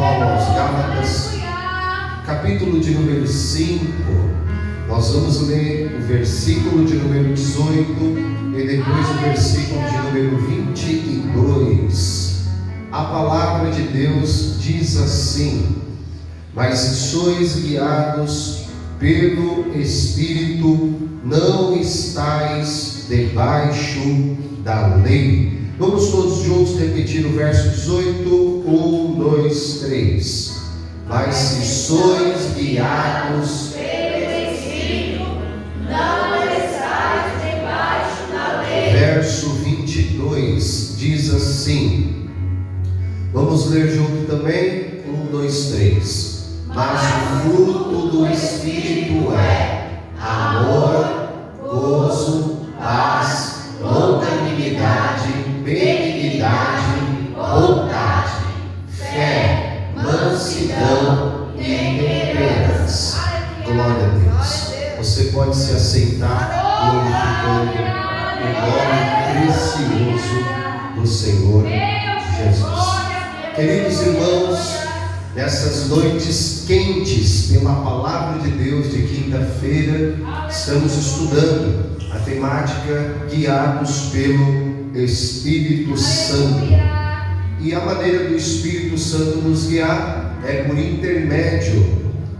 Paulo aos Gálatas, capítulo de número 5. Nós vamos ler o versículo de número 18 e depois o versículo de número 22. A palavra de Deus diz assim: mas se sois guiados pelo Espírito, não estáis debaixo da lei. Vamos todos juntos repetir o verso 18. 1, 2, 3. Mas se sois guiados pelo Espírito, não estáis debaixo da lei. Verso 22 diz assim. Vamos ler junto também. 1, 2, 3. Mas o fruto do Espírito é amor, gozo, paz, longanimidade, benignidade, bondade, fé, mansidão e temperança. Glória a Deus. Você pode se assentar glorificando o nome precioso do Senhor Jesus. Queridos irmãos, nessas noites quentes pela palavra de Deus de quinta-feira, estamos estudando a temática guiados pelo Espírito Santo. E a maneira do Espírito Santo nos guiar é por intermédio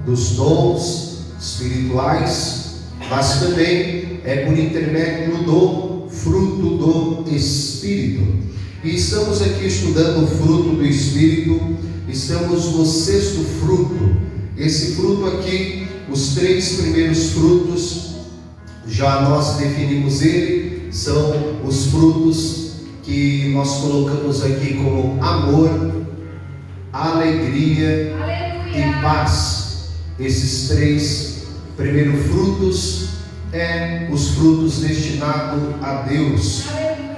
dos dons espirituais, mas também é por intermédio do fruto do Espírito. E estamos aqui estudando o fruto do Espírito. Estamos no 6º fruto. Esse fruto aqui, os 3 primeiros frutos, já nós definimos ele, são os frutos que nós colocamos aqui como amor, alegria e paz. Esses 3 primeiros frutos é os frutos destinados a Deus.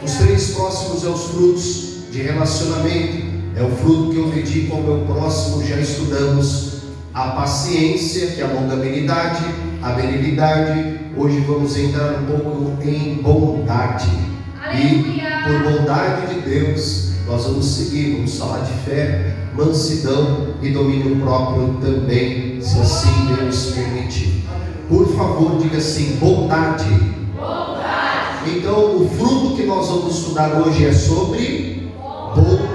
Os 3 próximos são os frutos de relacionamento. É o fruto que eu dedico ao meu próximo. Já estudamos a paciência, que é a longanimidade, a benignidade. Hoje vamos entrar um pouco em bondade. E por bondade de Deus, nós vamos seguir, vamos falar de fé, mansidão e domínio próprio também, se assim Deus permitir. Por favor, diga assim: bondade. Bondade. Então, o fruto que nós vamos estudar hoje é sobre bondade.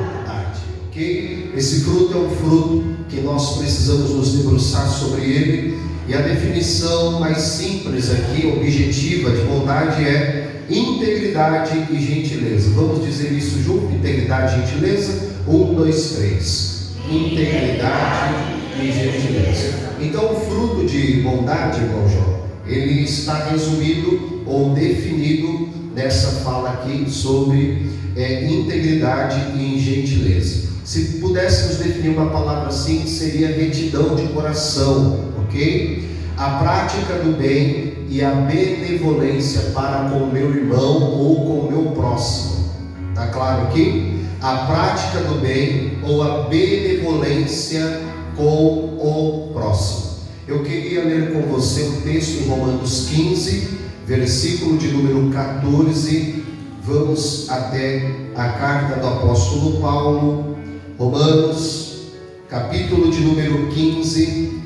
Esse fruto é um fruto que nós precisamos nos debruçar sobre ele, e a definição mais simples aqui, objetiva de bondade é integridade e gentileza. Vamos dizer isso junto? Integridade e gentileza. 1, 2, 3. Integridade e gentileza. Então o fruto de bondade, irmão João, ele está resumido ou definido nessa fala aqui sobre integridade e gentileza. Se pudéssemos definir uma palavra assim, seria retidão de coração, ok? A prática do bem e a benevolência para com o meu irmão ou com o meu próximo. Tá claro aqui? A prática do bem ou a benevolência com o próximo. Eu queria ler com você um texto em Romanos 15, versículo de número 14. Vamos até a carta do apóstolo Paulo. Romanos, capítulo de número 15,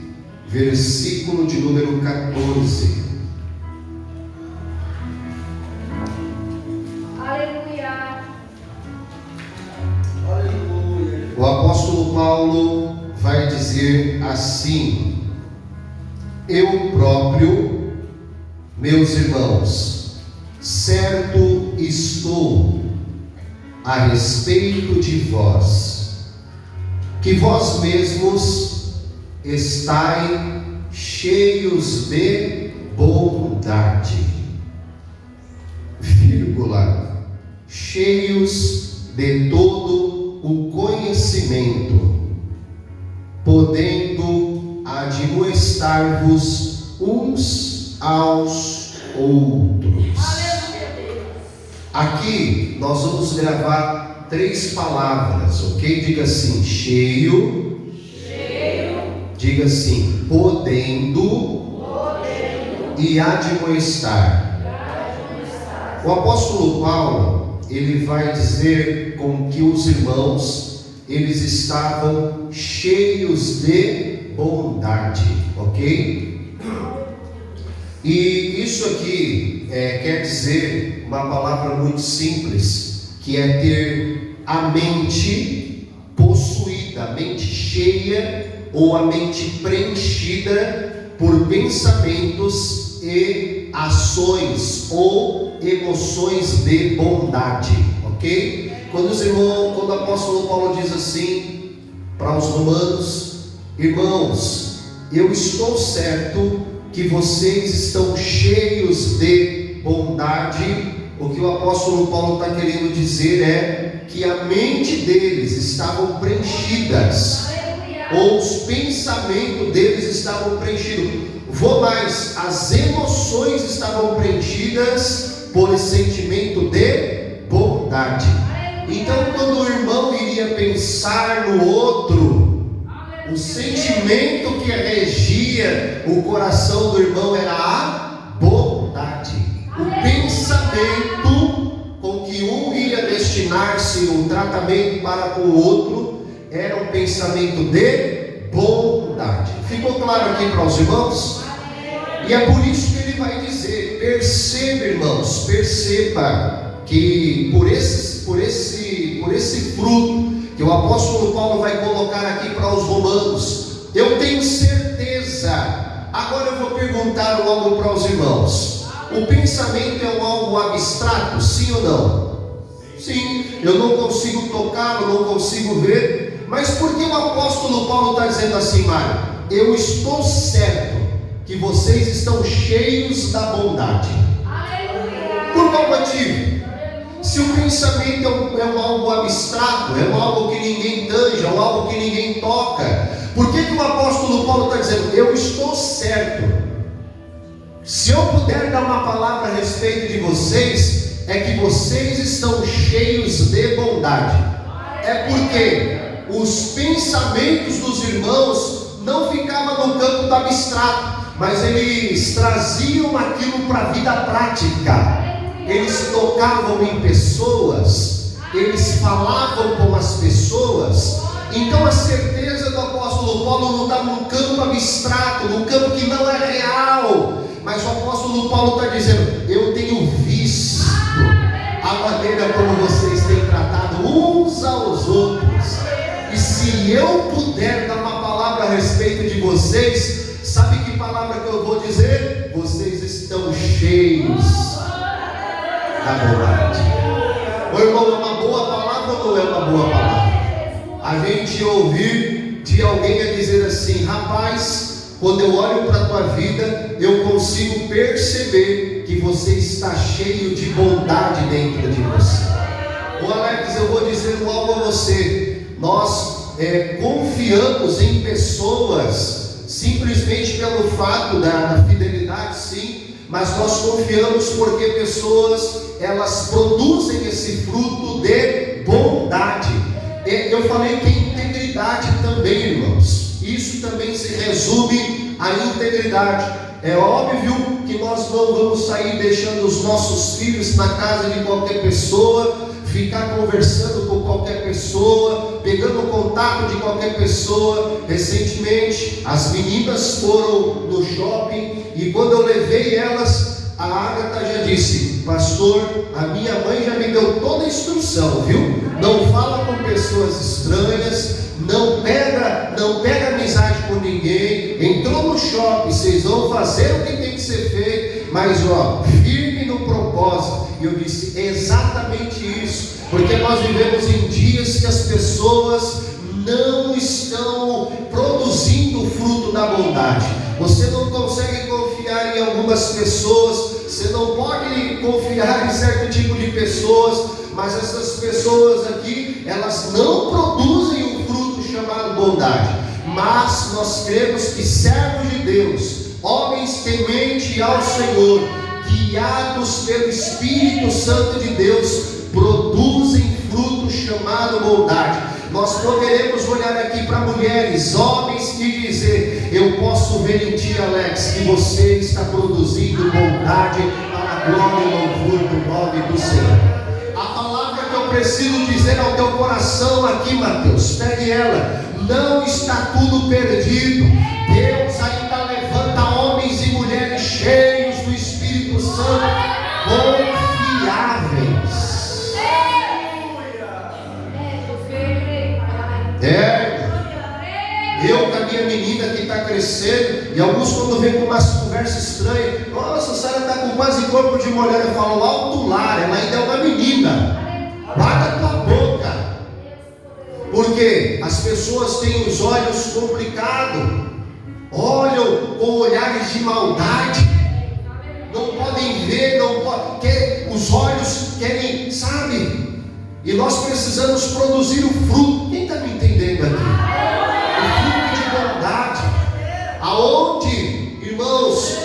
versículo de número 14. Aleluia. Aleluia. O apóstolo Paulo vai dizer assim: eu próprio, meus irmãos, certo estou a respeito de vós, que vós mesmos estai cheios de bondade, vírgula, cheios de todo o conhecimento, podendo admoestar-vos uns aos outros. Aqui nós vamos gravar 3 palavras, ok? Diga assim: cheio. Diga assim: podendo. E admoestar. O apóstolo Paulo, ele vai dizer com que os irmãos eles estavam cheios de bondade, ok? E isso aqui quer dizer uma palavra muito simples, que é ter a mente possuída, a mente cheia ou a mente preenchida por pensamentos e ações ou emoções de bondade, ok? Quando o apóstolo Paulo diz assim para os romanos: irmãos, eu estou certo que vocês estão cheios de bondade, o que o apóstolo Paulo está querendo dizer é que a mente deles estavam preenchidas, ou os pensamentos deles estavam preenchidos. Vou mais, as emoções estavam preenchidas por esse sentimento de bondade. Então, quando o irmão iria pensar no outro, o sentimento que regia o coração do irmão era a bondade. O pensamento com que um ia destinar-se um tratamento para com o outro era um pensamento de bondade. Ficou claro aqui para os irmãos? E é por isso que ele vai dizer: perceba, irmãos, perceba que por esse fruto que o apóstolo Paulo vai colocar aqui para os romanos, eu tenho certeza. Agora eu vou perguntar algo para os irmãos: o pensamento é algo abstrato, sim ou não? Sim, eu não consigo tocá-lo, não consigo ver. Mas por que o apóstolo Paulo está dizendo assim, Mário? Eu estou certo que vocês estão cheios da bondade. Por qual motivo? Se o pensamento é algo abstrato, é algo que ninguém tange, é algo que ninguém toca, por que o apóstolo Paulo está dizendo: eu estou certo? Se eu puder dar uma palavra a respeito de vocês, é que vocês estão cheios de bondade. É porque os pensamentos dos irmãos não ficavam no campo do abstrato, mas eles traziam aquilo para a vida prática. Eles tocavam em pessoas, eles falavam com as pessoas. Então a certeza do apóstolo Paulo não está num campo abstrato, num campo que não é real, mas o apóstolo Paulo está dizendo: eu tenho visto a maneira como vocês têm tratado uns aos outros, e se eu puder dar uma palavra a respeito de vocês, sabe que palavra que eu vou dizer? Vocês estão cheios da bondade. O irmão, é uma boa palavra ou não é uma boa palavra? A gente ouvir de alguém a dizer assim: rapaz, quando eu olho para a tua vida, eu consigo perceber que você está cheio de bondade dentro de você. Ô Alex, eu vou dizer algo a você: nós confiamos em pessoas simplesmente pelo fato da fidelidade, sim, mas nós confiamos porque pessoas, elas produzem esse fruto de bondade. Eu falei que integridade também, irmãos, isso também se resume à integridade. É óbvio que nós não vamos sair deixando os nossos filhos na casa de qualquer pessoa, ficar conversando com qualquer pessoa, pegando contato de qualquer pessoa. Recentemente as meninas foram no shopping e quando eu levei elas, a Agatha já disse: pastor, a minha mãe já me deu toda a instrução, viu? Não fala com pessoas estranhas, não pega amizade com ninguém. Entrou no shopping, vocês vão fazer o que tem que ser feito, mas firme no propósito. E eu disse: exatamente isso, porque nós vivemos em dias que as pessoas não estão produzindo o fruto da bondade. Você não consegue confiar em algumas pessoas, você não pode confiar em certo tipo de pessoas, mas essas pessoas aqui, elas não produzem um fruto chamado bondade. Mas nós cremos que servos de Deus, homens tementes ao Senhor, guiados pelo Espírito Santo de Deus, produzem fruto chamado bondade. Nós poderemos olhar aqui para mulheres, homens e dizer: eu posso ver em ti, Alex, que você está produzindo bondade para a glória e louvor do nome do Senhor. A palavra que eu preciso dizer ao teu coração aqui, Mateus, pegue ela, não está tudo perdido. Deus ainda levanta homens e mulheres cheios do Espírito Santo, confiáveis. Eu com a minha menina que está crescendo, e alguns quando vem com umas conversas estranhas, nossa, a senhora está com quase corpo de mulher. Eu falo, alto lar, ela ainda é uma menina, guarda tua boca, porque as pessoas têm os olhos complicados, olham com olhares de maldade, não podem ver, os olhos querem, sabe? E nós precisamos produzir o fruto. Quem está me entendendo aqui? Aonde, irmãos,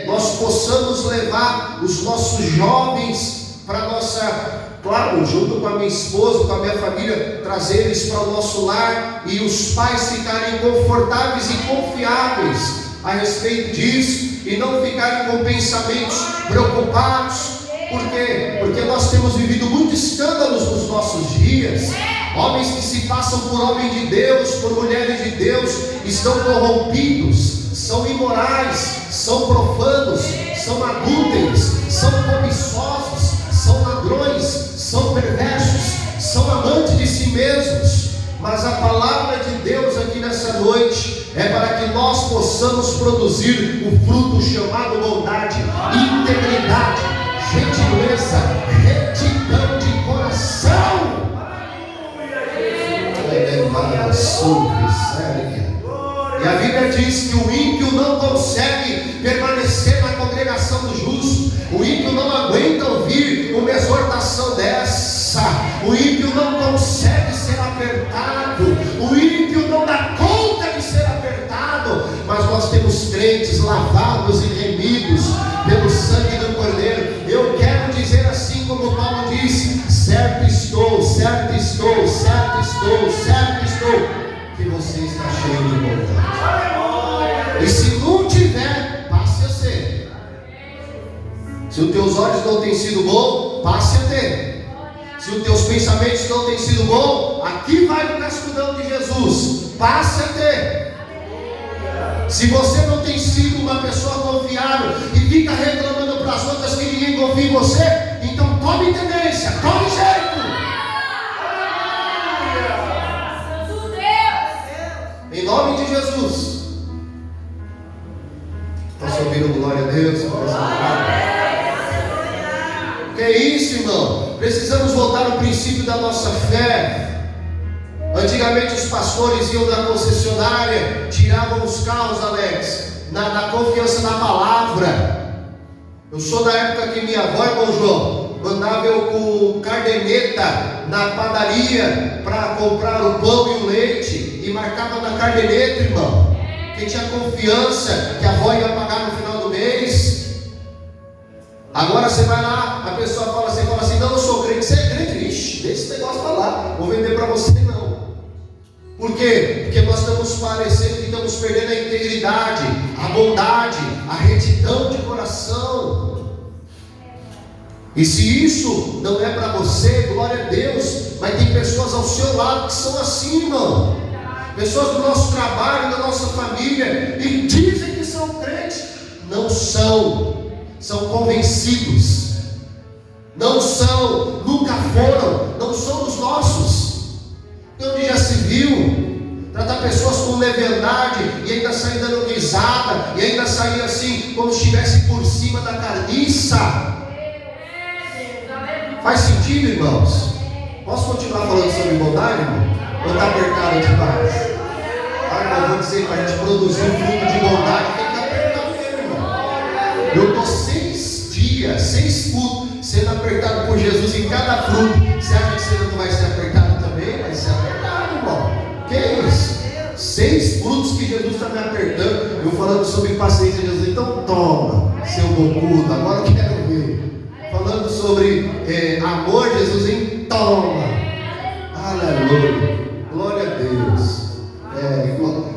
nós possamos levar os nossos jovens para nossa, claro, junto com a minha esposa, com a minha família, trazer eles para o nosso lar, e os pais ficarem confortáveis e confiáveis a respeito disso, e não ficarem com pensamentos preocupados. Por quê? Porque nós temos vivido muitos escândalos nos nossos dias. Homens que se passam por homens de Deus, por mulheres de Deus, estão corrompidos, são imorais, são profanos, são adúlteros, são cobiçosos, são ladrões, são perversos, são amantes de si mesmos. Mas a palavra de Deus aqui nessa noite é para que nós possamos produzir o fruto chamado bondade, integridade, gentileza, retidão de coração. E a Bíblia diz que o ímpio não consegue permanecer na congregação do justo. O ímpio não aguenta ouvir uma exortação dessa. O ímpio não consegue ser apertado. O ímpio não dá conta de ser apertado. Mas nós temos crentes lavados e remidos pelo sangue do Cordeiro. Eu quero dizer assim como Paulo disse: certo estou, certo estou, certo estou, certo estou, que você está cheio de bondade. E se não tiver, passe a ser. Se os teus olhos não têm sido bons, passe a ter. Se os teus pensamentos não têm sido bons, aqui vai o cascudão de Jesus, passe a ter. Se você não tem sido uma pessoa confiável e fica reclamando para as outras que ninguém confia em você, então tome tendência, tome jeito. Em nome de Jesus. Posso ouvir um glória a Deus? Que é isso, irmão? Precisamos voltar ao princípio da nossa fé. Antigamente os pastores iam da concessionária, tiravam os carros, Alex, na confiança na palavra. Eu sou da época que minha avó, irmão João, mandava eu com cardeneta na padaria para comprar o pão e o leite, e marcava na cardeneta, irmão. Quem tinha confiança que a avó ia pagar no final do mês. Agora você vai lá, a pessoa fala assim, não, eu sou crente. Você é crente? Ixi, deixa esse negócio pra lá, vou vender para você não. Por quê? Porque nós estamos parecendo que estamos perdendo a integridade, a bondade, a retidão de coração. E se isso não é para você, glória a Deus, mas tem pessoas ao seu lado que são assim, irmão. Pessoas do nosso trabalho, da nossa família, e dizem que são crentes, não são, são convencidos, não são, nunca foram, não são os nossos. Onde já se viu tratar pessoas com leviandade e ainda sair dando risada, e ainda sair assim, como se estivesse por cima da carniça. Faz sentido, irmãos? Posso continuar falando sobre bondade, irmão? Ou está apertado demais? Eu vou dizer, para a gente produzir um fruto de bondade, tem que apertar mesmo, irmão. Eu estou 6 dias, 6 cultos, sendo apertado por Jesus em cada fruto. Você acha que você não vai ser apertado também? Vai ser apertado, irmão. Que é isso? 6 frutos que Jesus está me apertando. Eu falando sobre paciência, Jesus, então toma, seu bocudo, agora eu quero ver. Falando sobre amor, Jesus, hein? Toma. Aleluia. Glória a Deus.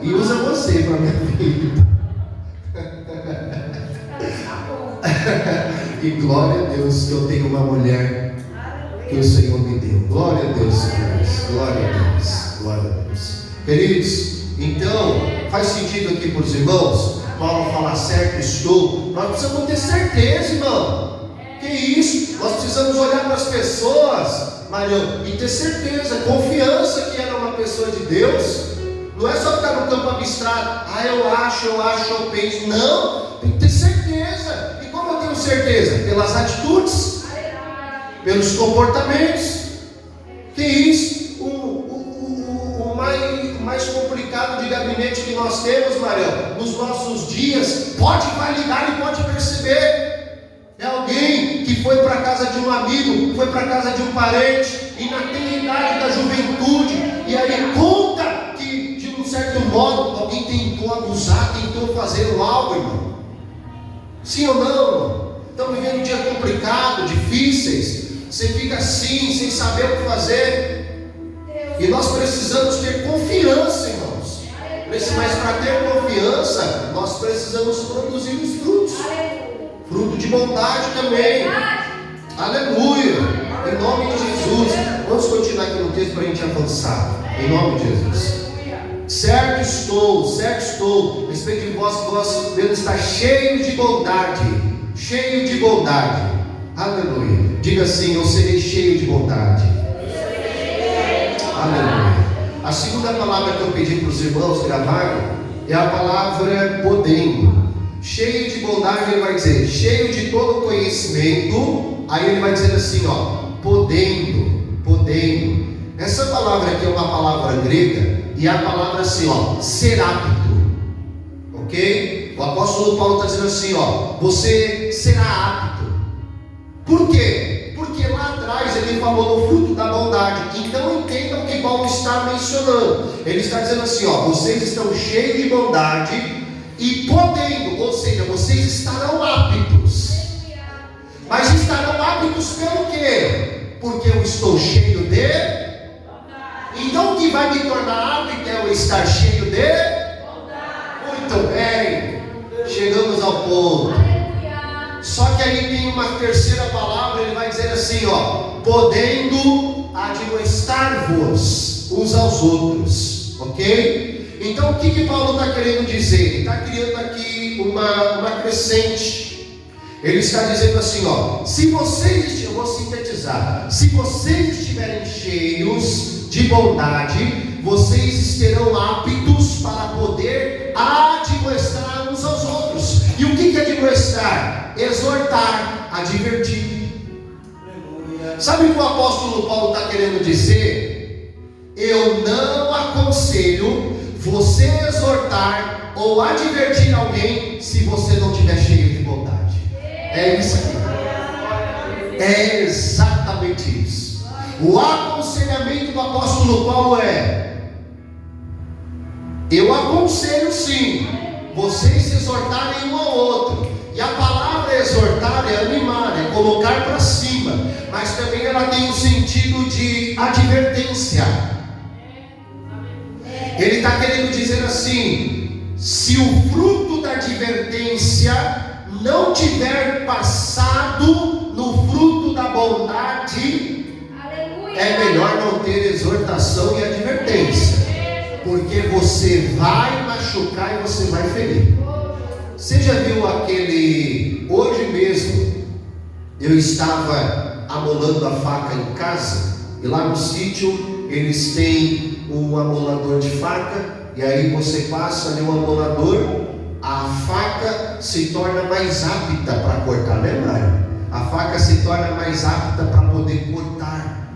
E usa você para minha vida. E glória a Deus que eu tenho uma mulher que o Senhor me deu. Glória a Deus, Senhor. Glória a Deus. Glória a Deus. Queridos, então, faz sentido aqui para os irmãos? Paulo fala, certo estou. Nós precisamos ter certeza, irmão. Que isso? Nós precisamos olhar para as pessoas, Marião, e ter certeza, confiança que ela é uma pessoa de Deus. Não é só ficar no campo abstrato. Eu acho, eu penso. Não, tem que ter certeza. E como eu tenho certeza? Pelas atitudes, pelos comportamentos. Que isso? O mais complicado de gabinete que nós temos, Marião, nos nossos dias, pode validar e pode perceber. É alguém que foi para a casa de um amigo, foi para a casa de um parente, e na tenridade da juventude, e aí conta que, de um certo modo, alguém tentou abusar, tentou fazer algo, irmão. Sim ou não, irmão? Estamos vivendo um dia complicado, difíceis. Você fica assim, sem saber o que fazer. E nós precisamos ter confiança, irmãos. Mas para ter confiança, nós precisamos produzir os frutos. Fruto de bondade também. Aleluia. Em nome de Jesus. Vamos continuar aqui no texto para a gente avançar. Em nome de Jesus. Certo estou. Respeito de vós, que vosso Deus está cheio de bondade. Cheio de bondade. Aleluia. Diga assim: eu serei cheio de bondade. Aleluia. A segunda palavra que eu pedi para os irmãos gravarem é a palavra podendo. Cheio de bondade, ele vai dizer, cheio de todo conhecimento. Aí ele vai dizer assim, podendo. Essa palavra aqui é uma palavra grega e é a palavra assim, ser apto. Ok? O apóstolo Paulo está dizendo assim, você será apto. Por quê? Porque lá atrás ele falou no fruto da bondade. Então entendam o que Paulo está mencionando. Ele está dizendo assim, vocês estão cheios de bondade e podendo, ou seja, vocês estarão aptos. Mas estarão aptos pelo quê? Porque eu estou cheio de. Então o que vai me tornar apto é eu estar cheio de. Muito bem, chegamos ao ponto. Só que aí tem uma terceira palavra, ele vai dizer assim, podendo admoestar-vos uns aos outros, ok? Então o que Paulo está querendo dizer? Ele está criando aqui uma crescente. Ele está dizendo assim, se vocês, eu vou sintetizar, se vocês estiverem cheios de bondade, vocês estarão aptos para poder admoestar uns aos outros. E o que é admoestar? Exortar, advertir. Sabe o que o apóstolo Paulo está querendo dizer? Eu não aconselho você exortar ou advertir alguém se você não estiver cheio de bondade. É isso aqui. É exatamente isso. O aconselhamento do apóstolo Paulo eu aconselho sim vocês se exortarem um ao outro. E a palavra exortar é animar, é colocar para cima, mas também ela tem um sentido de advertência. Ele está querendo dizer assim: se o fruto da advertência não tiver passado no fruto da bondade, é melhor não ter exortação e advertência, porque você vai machucar e você vai ferir. Você já viu aquele... Hoje mesmo eu estava amolando a faca em casa, e lá no sítio eles têm um amolador de faca, e aí você passa ali o amolador, a faca se torna mais apta para cortar, né, Mário? A faca se torna mais apta para poder cortar.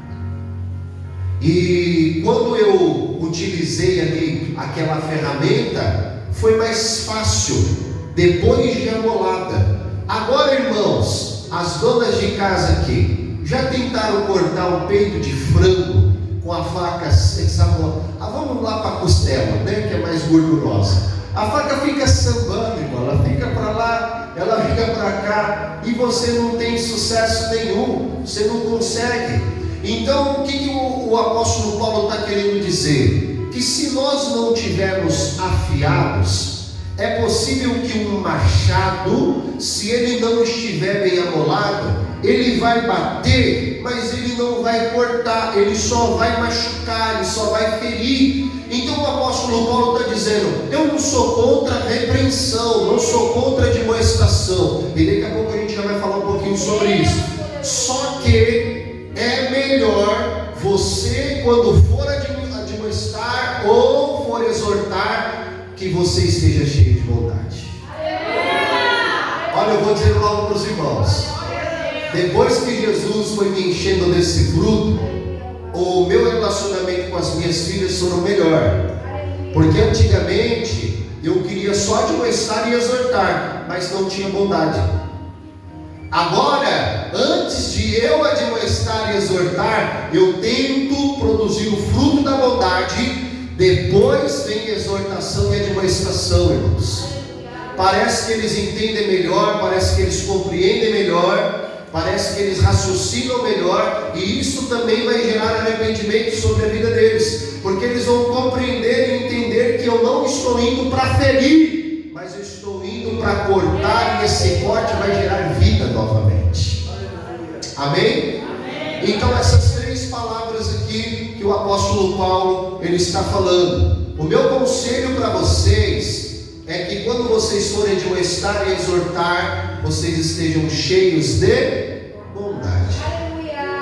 E quando eu utilizei ali aquela ferramenta, foi mais fácil depois de amolada. Agora, irmãos, as donas de casa aqui já tentaram cortar um peito de frango com a faca examolada? Vamos lá para a costela, né, que é mais gordurosa. A faca fica sambando, irmão, ela fica para lá, ela fica para cá, e você não tem sucesso nenhum, você não consegue. Então o que o apóstolo Paulo está querendo dizer? Que se nós não tivermos afiados, é possível que um machado, se ele não estiver bem amolado, ele vai bater, mas ele não vai cortar, ele só vai machucar, ele só vai ferir. Então o apóstolo Paulo está dizendo: eu não sou contra a repreensão, não sou contra a admoestação, e daqui a pouco a gente já vai falar um pouquinho sobre isso. Só que é melhor você, quando for admoestar ou for exortar, que você esteja cheio de bondade. Olha, eu vou dizer logo para os irmãos: depois que Jesus foi me enchendo desse fruto, o meu relacionamento com as minhas filhas foram melhor. Porque antigamente eu queria só admoestar e exortar, mas não tinha bondade. Agora, antes de eu admoestar e exortar, eu tento produzir o fruto da bondade. Depois vem a exortação e a admoestação, irmãos. Parece que eles entendem melhor, parece que eles compreendem melhor, parece que eles raciocinam melhor, e isso também vai gerar arrependimento sobre a vida deles, porque eles vão compreender e entender que eu não estou indo para ferir, mas eu estou indo para cortar, e esse corte vai gerar vida novamente. Amém? Então essas três palavras aqui que o apóstolo Paulo ele está falando. O meu conselho para vocês é que quando vocês forem admoestar e exortar, vocês estejam cheios de bondade.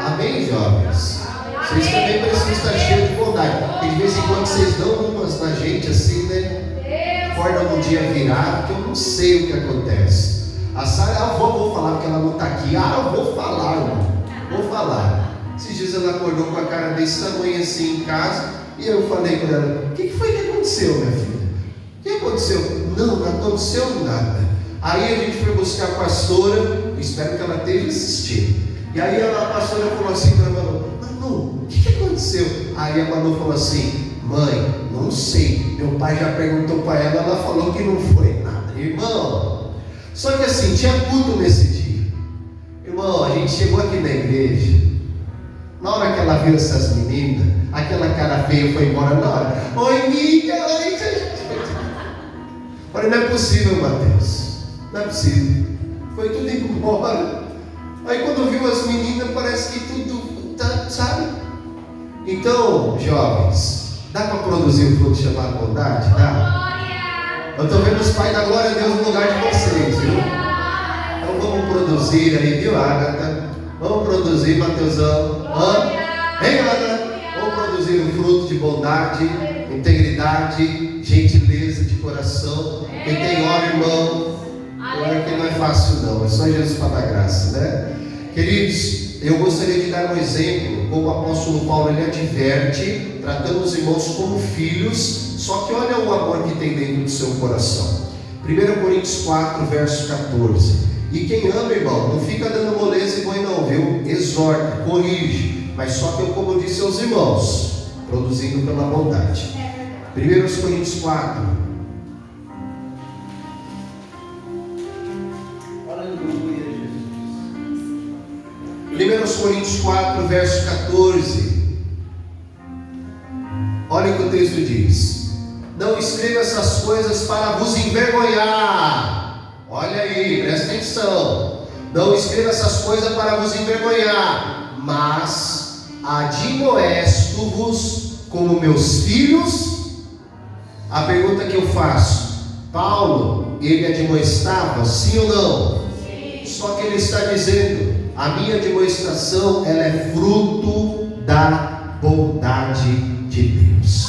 Amém, jovens? Vocês também precisam estar cheios de bondade, porque de vez em quando vocês dão umas na gente assim, né? Acordam no dia virado, que eu não sei o que acontece. A Sara, vou falar porque ela não está aqui. Eu vou falar, irmão. Vou falar. Esses dias ela acordou com a cara desse tamanho assim em casa, e eu falei com ela: o que foi que aconteceu, minha filha? O que aconteceu? Não aconteceu nada. Aí a gente foi buscar a pastora, espero que ela esteja assistindo. E aí a pastora falou assim para a Manu: Manu, o que aconteceu? Aí a Manu falou assim: mãe, não sei, meu pai já perguntou para ela, ela falou que não foi nada. Irmão, só que assim, tinha culto nesse dia. Irmão, a gente chegou aqui na igreja, na hora que ela viu essas meninas, aquela cara feia foi embora na hora. Oi, amiga, oi. Olha, não é possível, Mateus, não é possível. Foi tudo embora. Aí quando viu as meninas, parece que tudo tá, sabe? Então, jovens, dá para produzir um fruto chamado bondade? Dá? Eu estou vendo os pais da glória a Deus no lugar de vocês, viu? Então vamos produzir aí, viu, Agatha? Vamos produzir, Mateusão. Hein, Ana? Vamos produzir um fruto de bondade, integridade, gentileza de coração. Quem tem hora, irmão, olha que não é fácil não, é só Jesus para dar graça, né? Queridos, eu gostaria de dar um exemplo, como o apóstolo Paulo ele adverte, tratando os irmãos como filhos, só que olha o amor que tem dentro do seu coração. 1 Coríntios 4, verso 14. E quem ama, irmão, não fica dando moleza e boi não, viu? Exorta, corrige, mas só que eu, como eu disse aos irmãos, produzindo pela bondade. 1 Coríntios 4. Aleluia, Jesus. 1 Coríntios 4, verso 14. Olha o que o texto diz: não escreva essas coisas para vos envergonhar. Olha aí, presta atenção. Não escreva essas coisas para vos envergonhar, mas admoesto-vos como meus filhos. A pergunta que eu faço: Paulo, ele admoestava, sim ou não? Sim. Só que ele está dizendo: a minha admoestação, ela é fruto da bondade de Deus.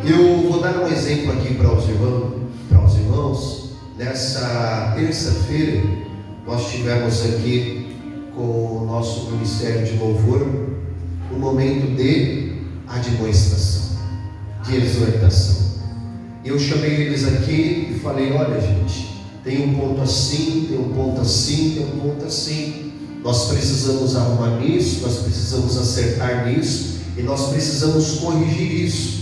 Eu vou dar um exemplo aqui para os irmãos. Nessa terça-feira, nós tivemos aqui com o nosso Ministério de Louvor um momento de admoestação, de exortação. Eu chamei eles aqui e falei: olha, gente, tem um ponto assim, tem um ponto assim, tem um ponto assim. Nós precisamos arrumar nisso, nós precisamos acertar nisso, e nós precisamos corrigir isso.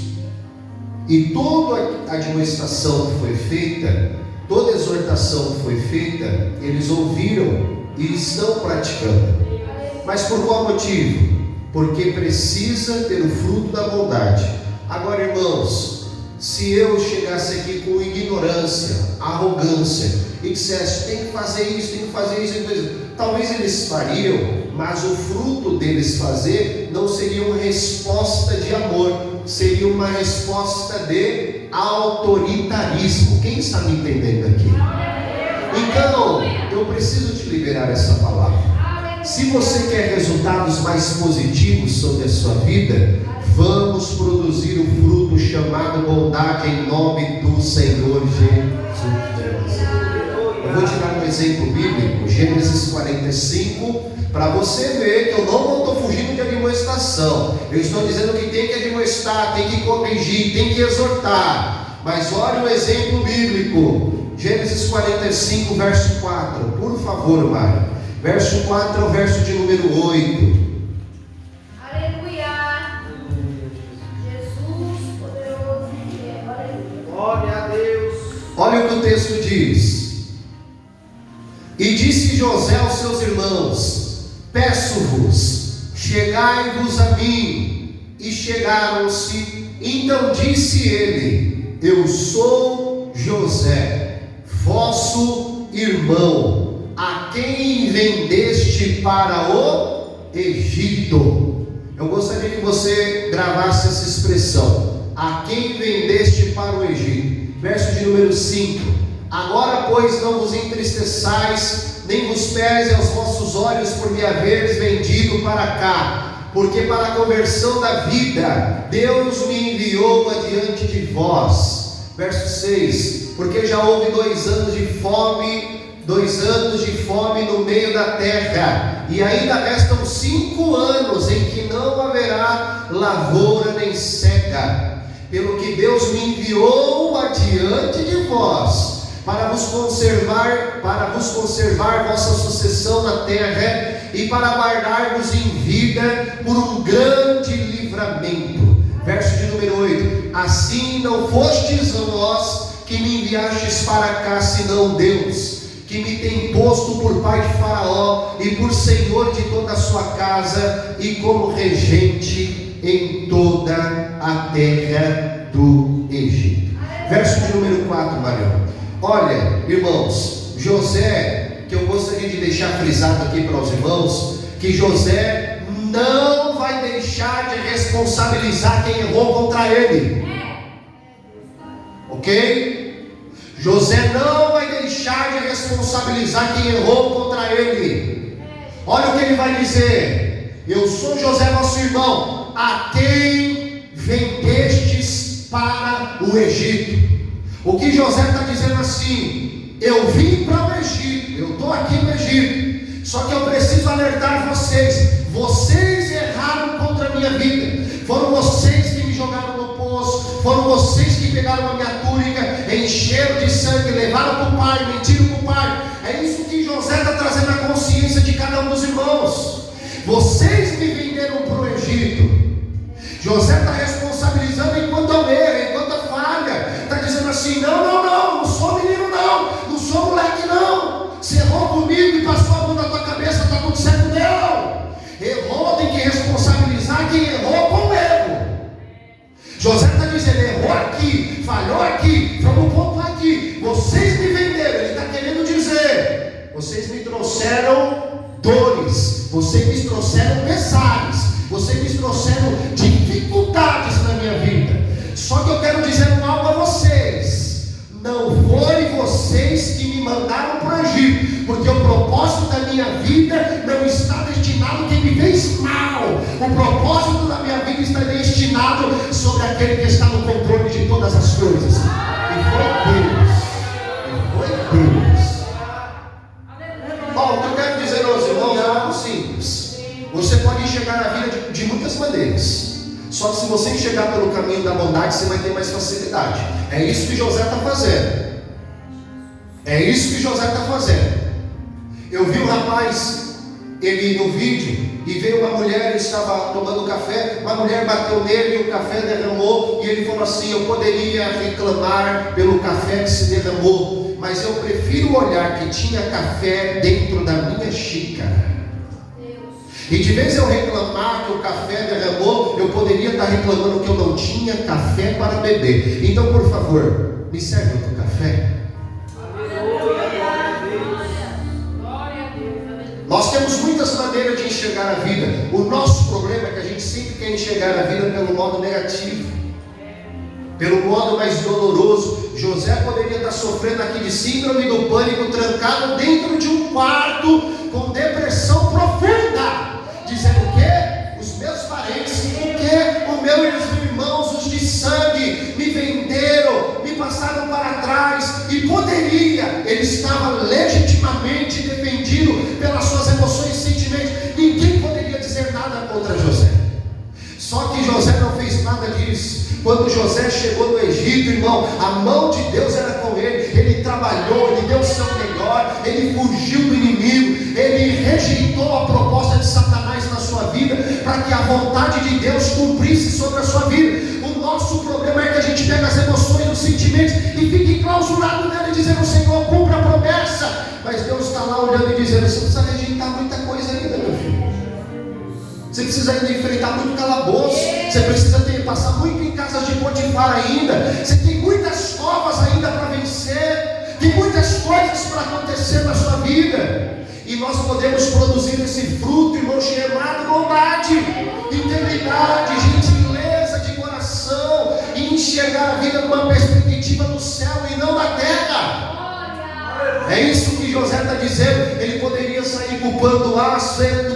E toda a admoestação que foi feita, toda a exortação que foi feita, eles ouviram e estão praticando. Mas por qual motivo? Porque precisa ter o fruto da bondade. Agora, irmãos, se eu chegasse aqui com ignorância, arrogância, e dissesse: tem que fazer isso, tem que fazer isso, talvez eles fariam, mas o fruto deles fazer não seria uma resposta de amor, seria uma resposta de autoritarismo. Quem está me entendendo aqui? Então, eu preciso te liberar essa palavra. Se você quer resultados mais positivos sobre a sua vida, vamos produzir o fruto chamado bondade em nome do Senhor Jesus. Eu vou te dar um exemplo bíblico, Gênesis 45, para você ver que eu não estou fugindo de admoestação. Eu estou dizendo que tem que admoestar, tem que corrigir, tem que exortar. Mas olha o exemplo bíblico, Gênesis 45, verso 4. Por favor, Mário. Verso 4 ao verso de número 8. Aleluia. Jesus poderoso que é. Aleluia. Glória a Deus. Olha o que o texto diz. E disse José aos seus irmãos: peço-vos, chegai-vos a mim. E chegaram-se. Então disse ele: eu sou José, vosso irmão, a quem vendeste para o Egito. Eu gostaria que você gravasse essa expressão: a quem vendeste para o Egito. Verso de número 5. Agora, pois, não vos entristeçais, nem vos pese aos vossos olhos por me haveres vendido para cá, porque para a conversão da vida Deus me enviou adiante de vós. Verso 6. Porque já houve 2 anos de fome, 2 anos de fome no meio da terra, e ainda restam 5 anos em que não haverá lavoura nem seca, pelo que Deus me enviou adiante de vós, para vos conservar vossa sucessão na terra, e para guardar-vos em vida por um grande livramento. Verso de número 8. Assim não fostes vós que me enviastes para cá, senão Deus, que me tem posto por pai de Faraó e por senhor de toda a sua casa, e como regente em toda a terra do Egito. Verso de número 4, Marião. Olha, irmãos, José, que eu gostaria de deixar frisado aqui para os irmãos, que José não vai deixar de responsabilizar quem errou contra ele. Ok? José não vai deixar de responsabilizar quem errou contra ele. Olha o que ele vai dizer: eu sou José, vosso irmão, a quem vendestes para o Egito. O que José está dizendo assim: eu vim para o Egito, eu estou aqui no Egito, só que eu preciso alertar vocês. Vocês erraram contra a minha vida, foram vocês que me jogaram no poço, foram vocês que pegaram a minha túnica, encheram de sangue, levaram para o pai, mentiram para o pai. É isso que José está trazendo à consciência de cada um dos irmãos. Vocês me venderam para o Egito. José está responsabilizando enquanto eu erro, enquanto eu falha. Está dizendo assim: não sou menino não sou moleque não. Você errou comigo e passou a mão na tua cabeça, está tudo certo? Não. Errou, tem que responsabilizar quem errou com o erro. José está dizendo: errou aqui, falhou aqui, vamos pontuar aqui. Vocês me venderam. Ele está querendo dizer: vocês me trouxeram dores, vocês me trouxeram pesares, vocês me trouxeram dificuldades na minha vida. Só que eu quero dizer algo a vocês: não foi vocês que me mandaram para o Egito, porque o propósito da minha vida não está destinado a quem me fez mal. O propósito da minha vida está destinado sobre aquele que está no controle de todas as coisas. E foi Deus. O que eu quero dizer aos irmãos é algo simples. Você pode enxergar a vida de muitas maneiras. Só que se você enxergar pelo caminho da bondade, você vai ter mais facilidade. É isso que José está fazendo. É isso que José está fazendo. Eu vi um rapaz, ele no vídeo, e veio uma mulher, ele estava tomando café, uma mulher bateu nele e o café derramou, e ele falou assim: eu poderia reclamar pelo café que se derramou, mas eu prefiro olhar que tinha café dentro da minha xícara. E de vez eu reclamar que o café derramou, eu poderia estar reclamando que eu não tinha café para beber. Então, por favor, me serve outro café. temos muitas maneiras de enxergar a vida. O nosso problema é que a gente sempre quer enxergar a vida pelo modo negativo, pelo modo mais doloroso. José poderia estar sofrendo aqui de síndrome do pânico, trancado dentro de um quarto, com depressão profunda, dizendo o quê? Os meus parentes, o quê? Os meus irmãos, os de sangue, me venderam, me passaram para trás. E poderia, ele estava legitimamente defendido pelas suas emoções e sentimentos. Ninguém poderia dizer nada contra José. Só que José não fez nada disso. Quando José chegou no Egito, irmão, a mão de Deus era com ele. Ele trabalhou, ele deu o seu melhor, ele fugiu do inimigo, ele rejeitou a proposta de Satanás na sua vida, para que a vontade de Deus cumprisse sobre a sua vida. O nosso problema é que a gente pega as emoções, os sentimentos e fica enclausurado nela, dizendo: Senhor, cumpra a promessa. Mas Deus está lá olhando e dizendo: você precisa rejeitar muita coisa ainda, meu filho. Você precisa ainda enfrentar muito calabouço. Você precisa passar muito em casas de Potifar ainda. Você tem muitas covas ainda para vencer. Tem muitas coisas para acontecer na sua vida. E nós podemos produzir esse fruto, irmão, chamado bondade, integridade, gentileza de coração, e enxergar a vida numa perspectiva do céu e não da terra. É isso que José está dizendo. Ele poderia sair culpando A,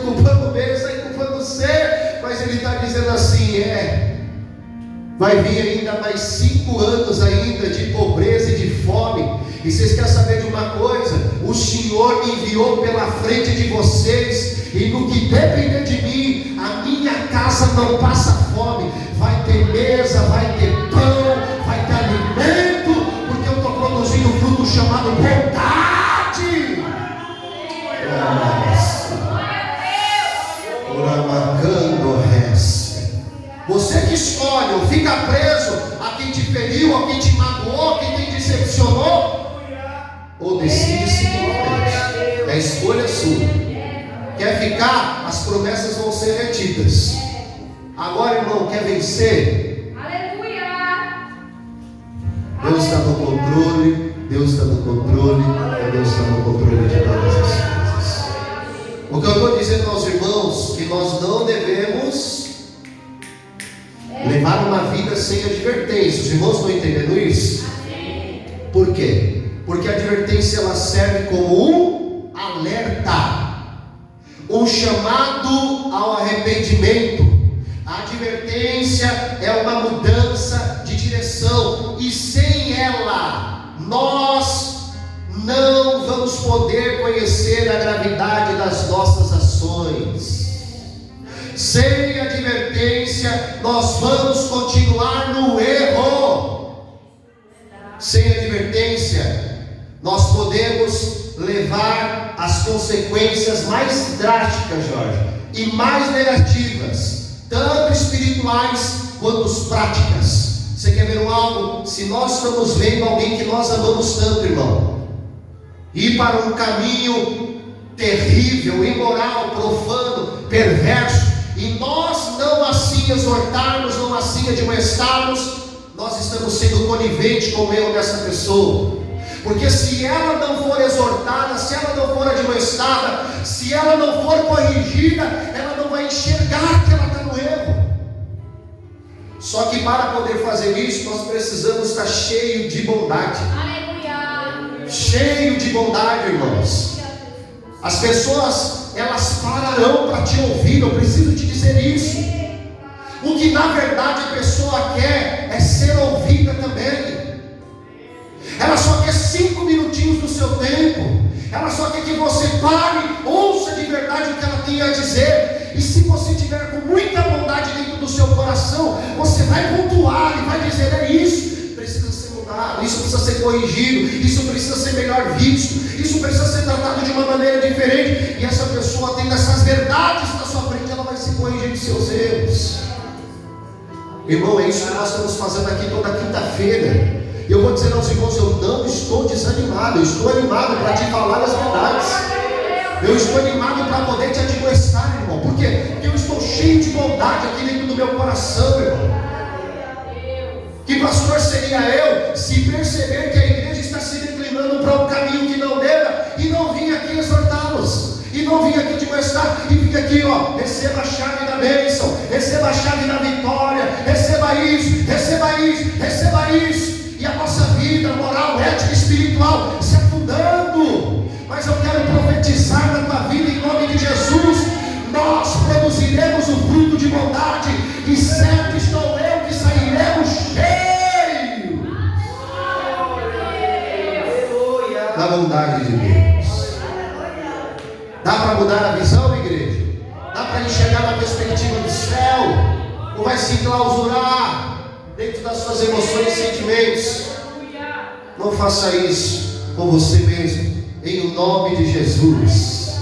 culpando B, sair culpando C, mas ele está dizendo assim: vai vir ainda mais 5 anos ainda de pobreza e de fome. E vocês querem saber de uma coisa? O Senhor me enviou pela frente de vocês, e no que depender de mim, a minha casa não passa fome. Vai ter mesa, vai ter pão, vai ter alimento, porque eu estou produzindo um fruto chamado bondade. Você que escolhe, ou fica preso a quem te feriu, a quem te magoou, a quem te decepcionou, ou decide seguir a Deus. É a escolha sua. Quer ficar? As promessas vão ser retidas. Agora, irmão, quer vencer? Deus está no controle. Deus está no controle. Deus está no controle de todas as coisas. O que eu estou dizendo aos irmãos, que nós não devemos levar uma vida sem advertência. Os irmãos estão entendendo isso? Por quê? Porque a advertência ela serve como um alerta, um chamado ao arrependimento. A advertência é uma mudança de direção, e sem ela nós não vamos poder conhecer a gravidade das nossas ações. Sem advertência, nós vamos continuar no erro. Sem advertência, nós podemos levar as consequências mais drásticas, Jorge, e mais negativas, tanto espirituais quanto práticas. Você quer ver algo? Se nós estamos vendo alguém que nós amamos tanto, irmão, ir para um caminho terrível, imoral, profano, perverso, e nós não assim exortarmos, não assim admoestarmos, nós estamos sendo coniventes com o erro dessa pessoa. Porque se ela não for exortada, se ela não for admoestada, se ela não for corrigida, ela não vai enxergar que ela está no erro. Só que para poder fazer isso, nós precisamos estar cheio de bondade. Aleluia. Cheio de bondade, irmãos. As pessoas, elas pararão para te ouvir. Eu preciso te dizer isso. O que na verdade a pessoa quer é ser ouvida também. Ela só quer 5 minutinhos do seu tempo. Ela só quer que você pare, ouça de verdade o que ela tem a dizer. E se você tiver com muita bondade dentro do seu coração, você vai pontuar e vai dizer: é isso, precisa ser mudado, isso precisa ser corrigido, isso precisa ser melhor visto, isso precisa ser tratado de uma maneira diferente. E essa pessoa, tendo essas verdades na sua frente, ela vai se corrigir de seus erros. Irmão, é isso que nós estamos fazendo aqui toda quinta-feira. E eu vou dizer aos irmãos: eu não estou desanimado, eu estou animado para te falar as verdades. Eu estou animado para poder te admoestar, irmão. Por quê? Porque eu estou cheio de bondade aqui dentro do meu coração, irmão. Que pastor seria eu se perceber que a igreja está se declinando para um caminho que não deva e não vim aqui exortá-los? E não vim aqui te molestar, e vim aqui, ó, receba a chave da bênção, receba a chave da vitória, receba isso, receba isso, receba isso. E a nossa vida moral, ética, espiritual se afundando. Mas eu quero profetizar na tua vida em nome de Jesus. Nós produziremos o fruto de bondade, e certo estou eu que sairemos cheios da bondade de Deus. Dá para mudar a visão, igreja? Dá para enxergar na perspectiva do céu? Ou vai se clausurar dentro das suas emoções e sentimentos? Não faça isso com você mesmo, em nome de Jesus.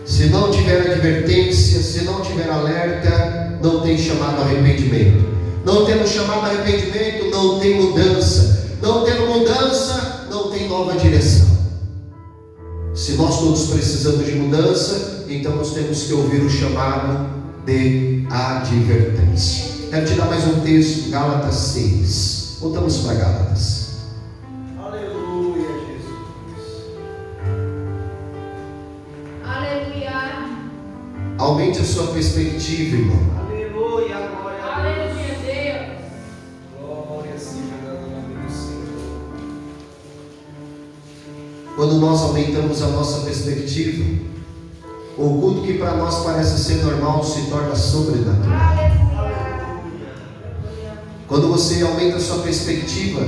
Se não tiver advertência, se não tiver alerta, não tem chamado arrependimento. Não tendo chamado arrependimento, não tem mudança. Não tendo mudança, não tem nova direção. Se nós todos precisamos de mudança, então nós temos que ouvir o chamado de advertência. Quero te dar mais um texto, Gálatas 6. Voltamos para Gálatas. Aleluia, Jesus. Aleluia. Aumente a sua perspectiva, irmão. Aleluia, glória a Deus. Aleluia, Deus. Glória seja dada no nome do Senhor. Quando nós aumentamos a nossa perspectiva, o culto que para nós parece ser normal se torna sobrenatural. Quando você aumenta a sua perspectiva,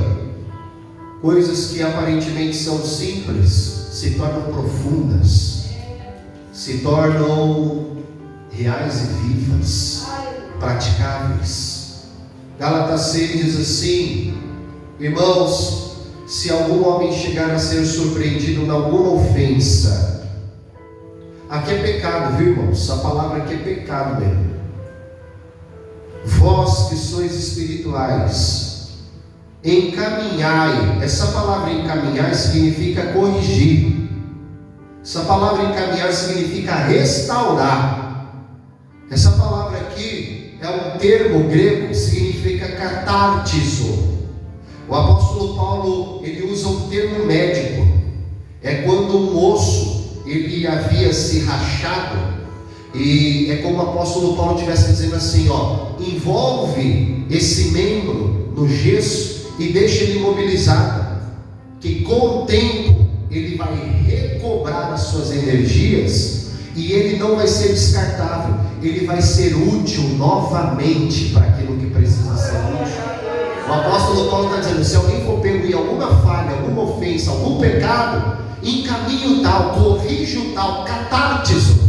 coisas que aparentemente são simples se tornam profundas, se tornam reais e vivas, praticáveis. Gálatas 6 diz assim: irmãos, se algum homem chegar a ser surpreendido em alguma ofensa, aqui é pecado, viu, irmãos? A palavra aqui é pecado mesmo. Vós que sois espirituais, encaminhai. Essa palavra encaminhar significa corrigir. Essa palavra encaminhar significa restaurar. Essa palavra aqui é um termo grego que significa catartizo. O apóstolo Paulo, ele usa um termo médico. É quando um osso ele havia se rachado, e é como o apóstolo Paulo estivesse dizendo assim, ó, envolve esse membro no gesso e deixa ele imobilizado, que com o tempo ele vai recobrar as suas energias, e ele não vai ser descartável, ele vai ser útil novamente para aquilo que precisa ser útil. O apóstolo Paulo está dizendo, se alguém for pego em alguma falha, alguma ofensa, algum pecado, encaminhe o tal, corrige o tal, catartizo,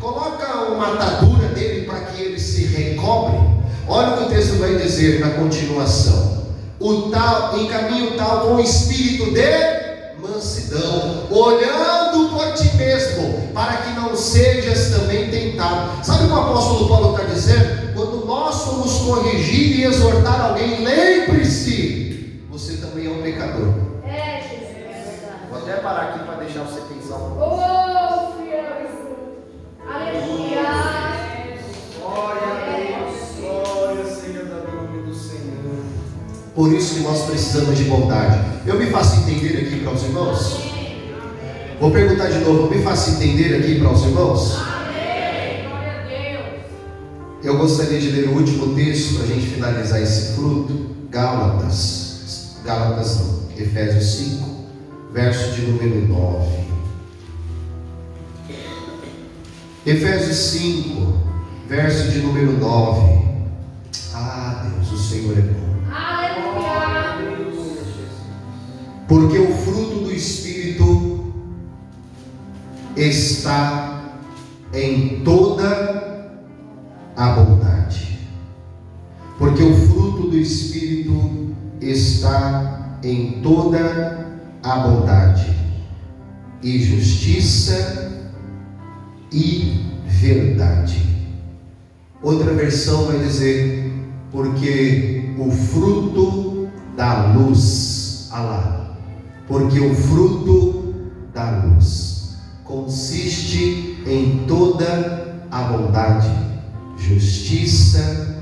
coloca uma atadura dele para que ele se recobre. Olha o que o texto vai dizer na continuação: o tal, encaminhe o tal com o espírito de mansidão, olhando por ti mesmo, para que não sejas também tentado. Sabe o que o apóstolo Paulo está dizendo? Quando nós formos corrigir e exortar alguém, lembre-se, você também é um pecador. Vou até parar aqui para deixar você pensar um pouco. Oh, Deus. Aleluia. Glória a Deus. Glória seja dada no nome do Senhor. Por isso que nós precisamos de bondade. Eu me faço entender aqui para os irmãos? Vou perguntar de novo, eu me faço entender aqui para os irmãos? Amém. Glória a Deus. Eu gostaria de ler o último texto para a gente finalizar esse fruto. Gálatas não, Efésios 5, verso de número 9. Efésios 5, verso de número 9. Ah, Deus, o Senhor é bom. Aleluia. Porque o fruto do Espírito está em toda a bondade. Porque o fruto do Espírito está em toda a bondade e justiça e verdade. Outra versão vai dizer, porque o fruto da luz, alá, porque o fruto da luz consiste em toda a bondade, justiça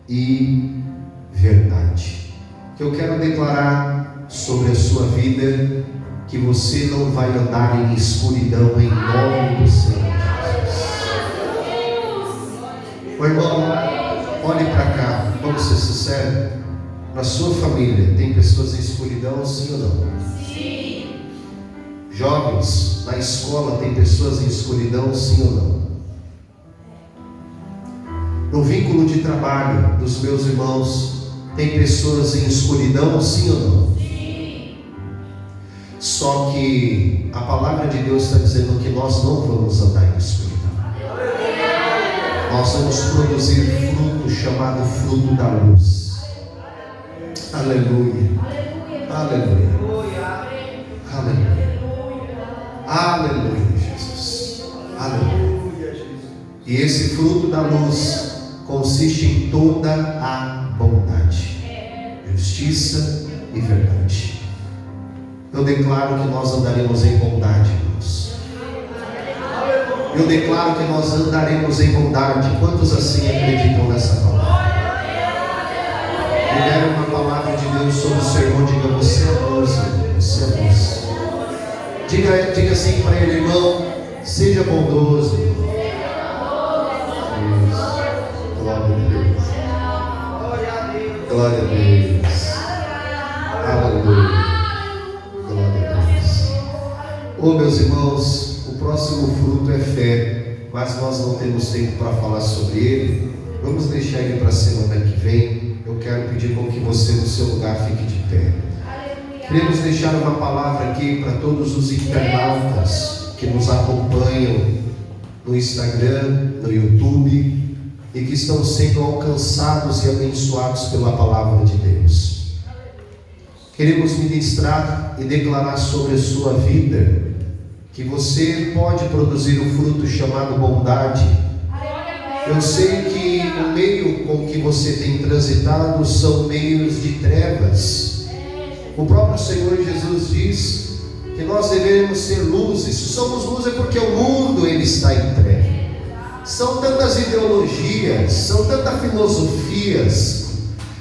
e verdade. Que eu quero declarar sobre a sua vida, que você não vai andar em escuridão em nome do Senhor Jesus. Ô irmão, olhe para cá, vamos ser sinceros. Na sua família tem pessoas em escuridão, sim ou não? Sim. Jovens, na escola tem pessoas em escuridão, sim ou não? No vínculo de trabalho dos meus irmãos, tem pessoas em escuridão, sim ou não? Sim. Só que a palavra de Deus está dizendo que nós não vamos andar em escuridão. Nós vamos produzir fruto chamado fruto da luz. Aleluia. Aleluia. Aleluia. Aleluia, Jesus. Aleluia. E esse fruto da luz consiste em toda a bondade, justiça e verdade. Eu declaro que nós andaremos em bondade, irmãos. Eu declaro que nós andaremos em bondade. Quantos assim acreditam nessa palavra? Libera uma palavra de Deus sobre o sermão. Diga: você é luz, você é luz. Diga assim para ele: irmão, seja bondoso. Glória a Deus. Glória a Deus. Aleluia. Glória a Deus. Oh, meus irmãos, o próximo fruto é fé, mas nós não temos tempo para falar sobre ele. Vamos deixar ele para a semana que vem. Eu quero pedir com que você no seu lugar fique de pé. Queremos deixar uma palavra aqui para todos os internautas que nos acompanham no Instagram, no YouTube e que estão sendo alcançados e abençoados pela palavra de Deus. Queremos ministrar e declarar sobre a sua vida que você pode produzir um fruto chamado bondade. Eu sei que o meio com que você tem transitado são meios de trevas. O próprio Senhor Jesus diz que nós devemos ser luzes. Se somos luzes é porque o mundo ele está em trevas. São tantas ideologias, são tantas filosofias,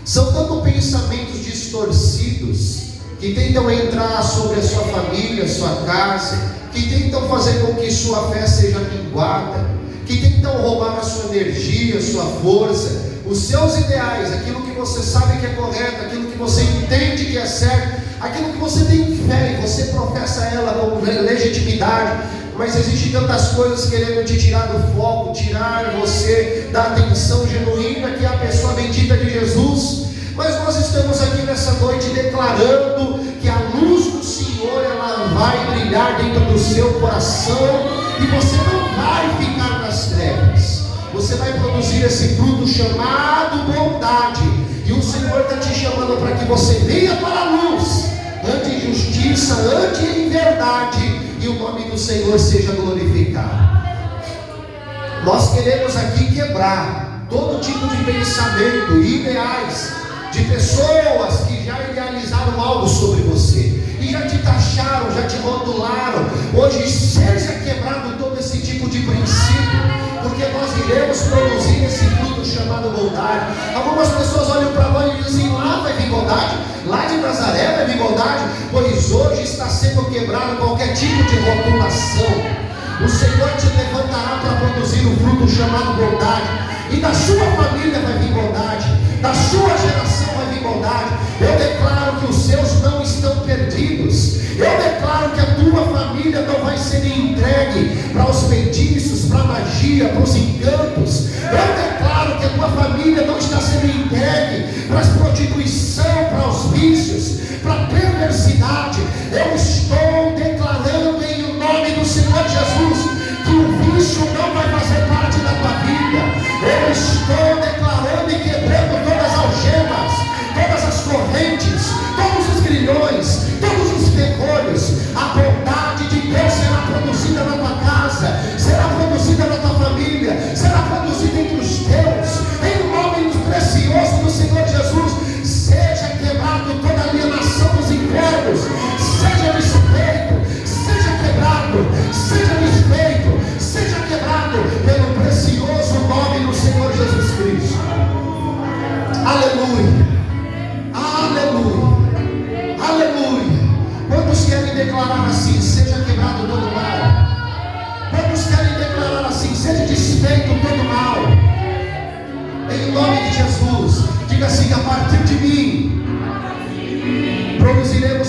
são tantos pensamentos distorcidos que tentam entrar sobre a sua família, a sua casa, que tentam fazer com que sua fé seja minguada, que tentam roubar a sua energia, a sua força, os seus ideais, aquilo que você sabe que é correto, aquilo que você entende que é certo, aquilo que você tem fé e você professa ela com legitimidade, mas existem tantas coisas querendo te tirar do foco, tirar você da atenção genuína que é a pessoa bendita de Jesus. Mas nós estamos aqui nessa noite declarando que a luz do Senhor ela vai brilhar dentro do seu coração e você não vai ficar nas trevas. Você vai produzir esse fruto chamado bondade. E o Senhor está te chamando para que você venha para a luz, ande em justiça, ande em verdade, e o nome do Senhor seja glorificado. Nós queremos aqui quebrar todo tipo de pensamento, ideais, de pessoas que já idealizaram algo sobre você, e já te taxaram, já te rotularam. Hoje seja quebrado todo esse tipo de princípio, porque nós iremos produzir esse fruto chamado bondade. Algumas pessoas olham para nós e dizem: lá vai vir bondade, lá de Nazaré vai vir bondade. Pois hoje está sendo quebrado qualquer tipo de rotulação. O Senhor te levantará para produzir um fruto chamado bondade, e da sua família vai vir bondade, da sua geração vai vir bondade. Eu declaro que os seus não estão perdidos. Eu declaro que a tua família não vai ser entregue para os feitiços, para a magia, para os encantos. Eu declaro que a tua família não está sendo entregue para a prostituição, para os vícios, para a perversidade. Eu estou declarando em nome do Senhor Jesus que o vício não vai fazer parte da tua vida. Eu estou declarando e quebrando todas as algemas, todas as correntes, todos os grilhões, todos os ferrolhos. A bondade de Deus será produzida na tua casa, será produzida na tua família, será produzida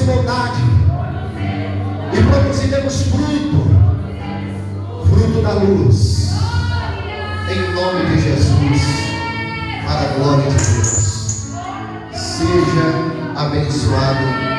produziremos bondade e produziremos fruto da luz, em nome de Jesus, para a glória de Deus. Seja abençoado